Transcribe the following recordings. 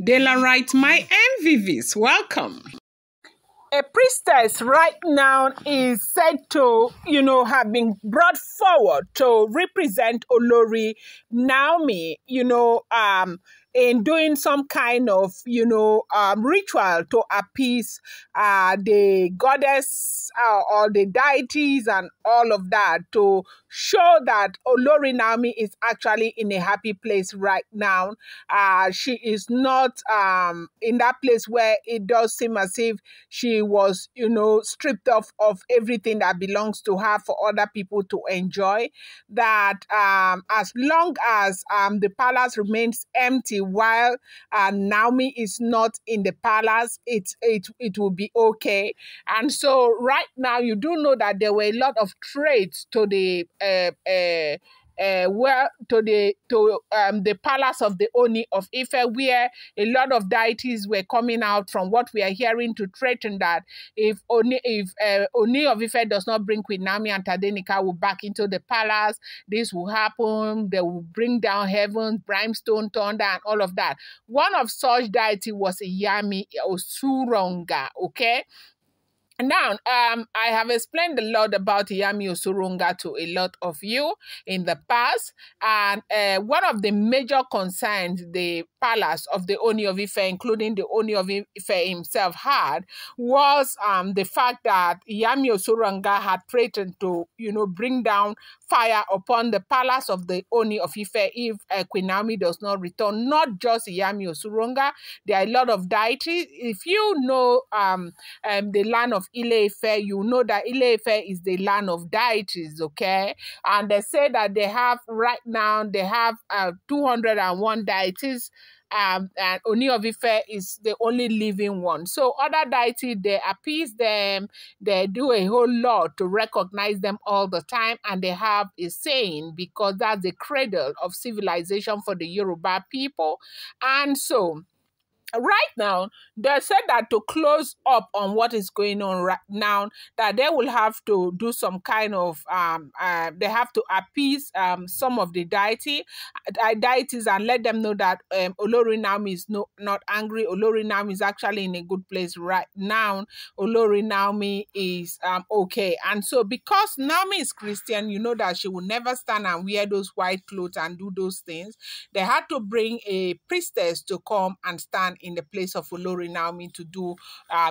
Dela writes, my MVVs, welcome. A priestess right now is said to, have been brought forward to represent Olori Naomi, in doing some kind of, ritual to appease the goddess or the deities and all of that, to show that Olori Naomi is actually in a happy place right now. She is not in that place where it does seem as if she was, stripped off of everything that belongs to her for other people to enjoy. That as long as the palace remains empty while Naomi is not in the palace, it will be okay. And so right now, you do know that there were a lot of threats to the the palace of the Ooni of Ife, where a lot of deities were coming out, from what we are hearing, to threaten that if Ooni of Ife does not bring Queen Naomi and Tadenika back into the palace, this will happen. They will bring down heaven, brimstone, thunder, and all of that. One of such deity was Iyami Osoronga. Okay. Now, I have explained a lot about Iyami Osoronga to a lot of you in the past, and one of the major concerns the palace of the Ooni of Ife, including the Ooni of Ife himself, had was the fact that Iyami Osoronga had threatened to, bring down fire upon the palace of the Ooni of Ife if Queen Naomi does not return. Not just Iyami Osoronga, there are a lot of deities. If you know the land of Ile-Ife, you know that Ile-Ife is the land of deities, okay? And they say that they have 201 deities, and Ooni of Ife is the only living one. So other deities, they appease them, they do a whole lot to recognize them all the time, and they have a saying, because that's the cradle of civilization for the Yoruba people. And so right now, they said that to close up on what is going on right now, that they will have to do some kind of, they have to appease some of the deities and let them know that Olori Naomi is not angry. Olori Naomi is actually in a good place right now. Olori Naomi is okay. And so because Naomi is Christian, you know that she will never stand and wear those white clothes and do those things. They had to bring a priestess to come and stand in the place of Olori Naomi to do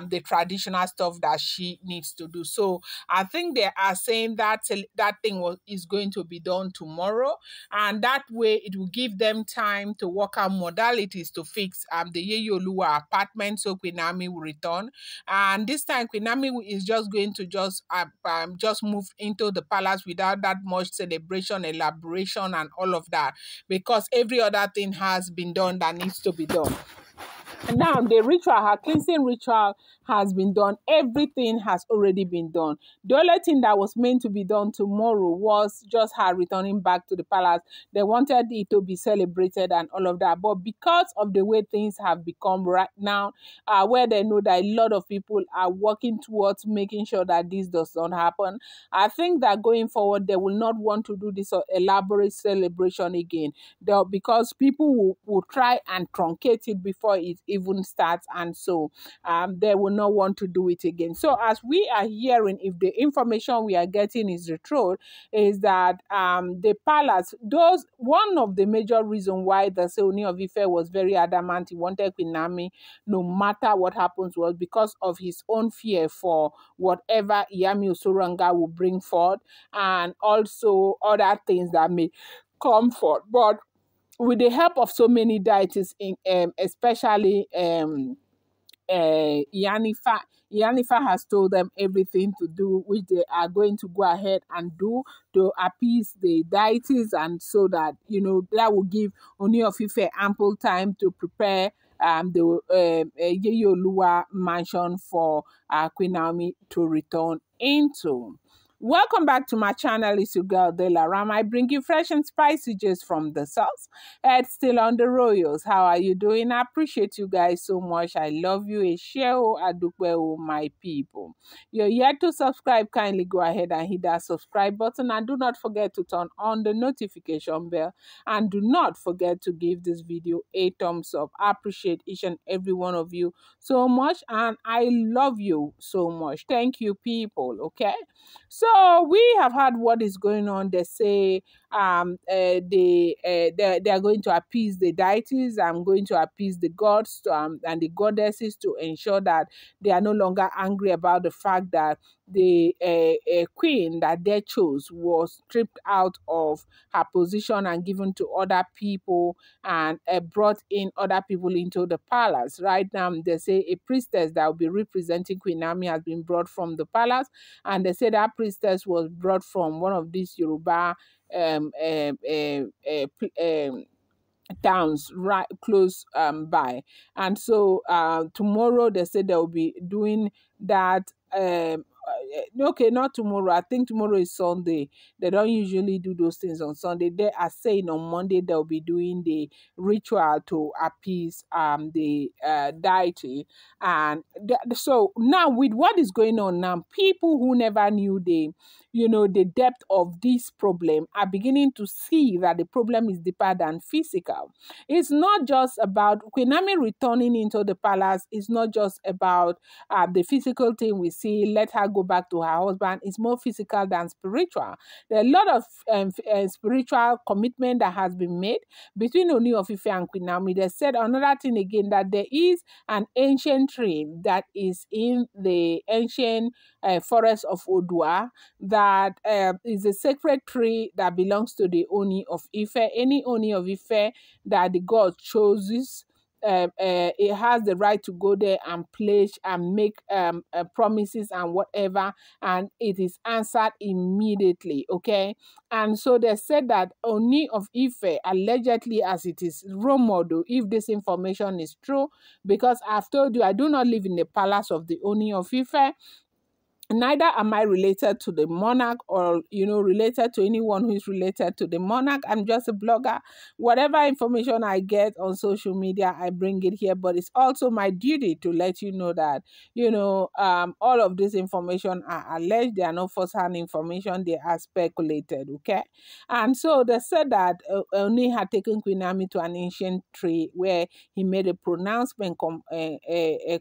the traditional stuff that she needs to do. So I think they are saying that that thing is going to be done tomorrow, and that way it will give them time to work out modalities to fix the Yeyoluwa apartment, so Queen Naomi will return. And this time Queen Naomi is just going to just move into the palace without that much celebration, elaboration, and all of that, because every other thing has been done that needs to be done. Now, the ritual, her cleansing ritual, has been done. Everything has already been done. The only thing that was meant to be done tomorrow was just her returning back to the palace. They wanted it to be celebrated and all of that. But because of the way things have become right now, where they know that a lot of people are working towards making sure that this does not happen, I think that going forward, they will not want to do this elaborate celebration again. Because people will try and truncate it before it even starts, and so they will not want to do it again. So as we are hearing, if the information we are getting is the truth, is that the palace, one of the major reasons why the Ooni of Ife was very adamant he wanted Queen Naomi no matter what happens, was because of his own fear for whatever Iyami Osoronga will bring forth, and also other things that may come forth. But with the help of so many deities, especially Iyanifa has told them everything to do, which they are going to go ahead and do to appease the deities, and so that, that will give Ooni of Ife ample time to prepare the Yeyoluwa mansion for Queen Naomi to return into. Welcome back to my channel. It's your girl Dela Ram. I bring you fresh and spicy just from the sauce. It's still on the royals. How are you doing? I appreciate you guys so much. I love you. Esheo adukwe, my people. You're yet to subscribe. Kindly go ahead and hit that subscribe button, and do not forget to turn on the notification bell, and do not forget to give this video a thumbs up. I appreciate each and every one of you so much, and I love you so much. Thank you, people. Okay, so we have heard what is going on. They say they are going to appease the deities. I'm going to appease the gods and the goddesses to ensure that they are no longer angry about the fact that the queen that they chose was stripped out of her position and given to other people, and brought in other people into the palace. Right now, they say a priestess that will be representing Queen Naomi has been brought from the palace, and they say that priestess was brought from one of these Yoruba um, um, um, towns right close by. And so tomorrow they said they'll be doing that. Okay, not tomorrow. I think tomorrow is Sunday. They don't usually do those things on Sunday. They are saying on Monday they'll be doing the ritual to appease the deity. And so now with what is going on now, people who never knew the depth of this problem are beginning to see that the problem is deeper than physical. It's not just about Queen Naomi returning into the palace. It's not just about the physical thing we see. Let her go back to her husband. It's more physical than spiritual. There are a lot of spiritual commitment that has been made between Ooni of Ife and Queen Naomi. They said another thing again, that there is an ancient tree that is in the ancient forest of Odua that is a sacred tree that belongs to the Ooni of Ife. Any Ooni of Ife that the god chooses, it has the right to go there and pledge and make promises and whatever, and it is answered immediately. Okay, and so they said that Ooni of Ife, allegedly, as it is rumored, if this information is true, because I've told you I do not live in the palace of the Ooni of Ife. Neither am I related to the monarch, or related to anyone who is related to the monarch. I'm just a blogger. Whatever information I get on social media, I bring it here. But it's also my duty to let you know that all of this information are alleged. They are not first-hand information. They are speculated. Okay, and so they said that Ooni had taken Queen Naomi to an ancient tree where he made a pronouncement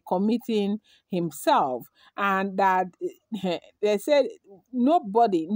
committing himself, and that they said nobody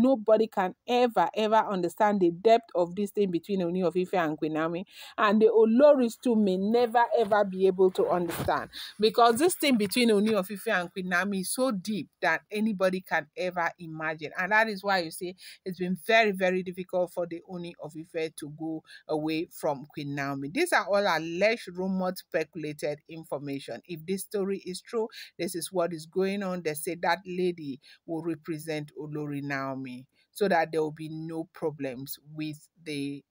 can ever understand the depth of this thing between Ooni of Ife and Queen Naomi, and the Oloris too may never ever be able to understand, because this thing between Ooni of Ife and Queen Naomi is so deep that anybody can ever imagine. And that is why you see it's been very, very difficult for the Ooni of Ife to go away from Queen Naomi. These are all alleged, rumored, speculated information. If this story is true, this is what is going on. They say that lady will represent Olori Naomi, so that there will be no problems with the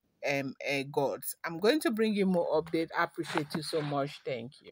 gods. I'm going to bring you more update. I appreciate you so much. Thank you.